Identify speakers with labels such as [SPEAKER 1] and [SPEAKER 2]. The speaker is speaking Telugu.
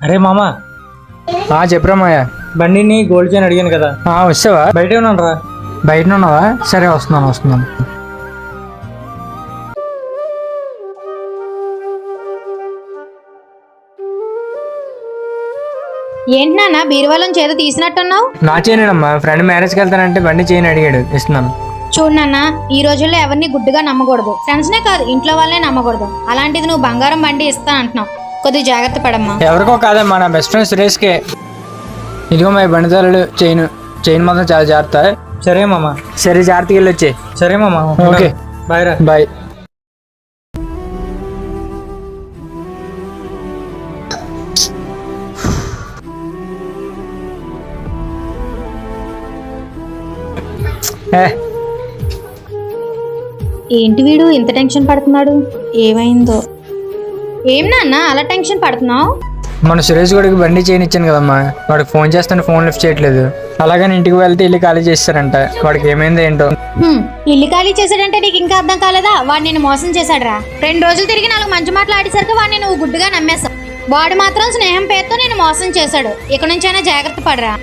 [SPEAKER 1] అరే మామా,
[SPEAKER 2] చెప్పురా మాయా.
[SPEAKER 1] బండిని గోల్డ్ చైన్ అడిగాను కదా,
[SPEAKER 2] వస్తావా?
[SPEAKER 1] బయటే ఉన్నాను రా.
[SPEAKER 2] బయట ఉన్నావా? సరే వస్తున్నాను.
[SPEAKER 3] ఏంటి నాన్న బీరువాలోంచి ఏదో తీసినట్టున్నావు?
[SPEAKER 2] నా చేయనమ్మా, ఫ్రెండ్ మ్యారేజ్కి వెళ్తానంటే బండి చేయని అడిగాడు, ఇస్తున్నాను.
[SPEAKER 3] చూడు నాన్న, ఈ రోజుల్లో ఎవరిని గుడ్డుగా నమ్మకూడదు. ఫ్రెండ్స్నే కాదు, ఇంట్లో వాళ్ళనే నమ్మకూడదు. అలాంటిది నువ్వు బంగారం బండి ఇస్తా అంటున్నావు, కొద్దిగా జాగ్రత్త పడమ్మా.
[SPEAKER 2] ఎవరికో కాదమ్మా, నా బెస్ట్ ఫ్రెండ్ సురేష్కే. ఇదిగో మా బండి తలలు చైన్ మాత్రం చాలా జాగ్రత్త.
[SPEAKER 1] సరే మామా.
[SPEAKER 2] సరే, జాగ్రత్తగా వెళ్ళి వచ్చే.
[SPEAKER 1] సరే మామా,
[SPEAKER 2] ఓకే,
[SPEAKER 1] బాయ్ రా.
[SPEAKER 2] బాయ్.
[SPEAKER 3] ఏంటి వీడు ఇంత టెన్షన్ పడుతున్నాడు? ఏమైందో? ఏం నాన్న అలా టెన్షన్ పడుతున్నావు?
[SPEAKER 2] మన సురేష్ గడికి బండి చేయని ఇచ్చాను కదమ్మా, వాడికి ఫోన్ చేస్తాను, ఫోన్ లిఫ్ట్ చేయట్లేదు. అలాగని ఇంటికి వెళ్తే ఇల్లు ఖాళీ చేస్తారంట. వాడికి ఏమైందో ఏంటో.
[SPEAKER 3] ఇల్లు ఖాళీ చేశాడంటే నీకు ఇంకా అర్థం కాలేదా? వాడు నేను మోసం చేశాడు రా. 2 రోజులు తిరిగి 4 మంచి మాటలు ఆడేసరికి వాడిని నువ్వు గుడ్డుగా నమ్మేశావు. వాడు మాత్రం స్నేహం పేరుతో నేను మోసం చేశాడు. ఇక నుంచైనా జాగ్రత్త పడరా.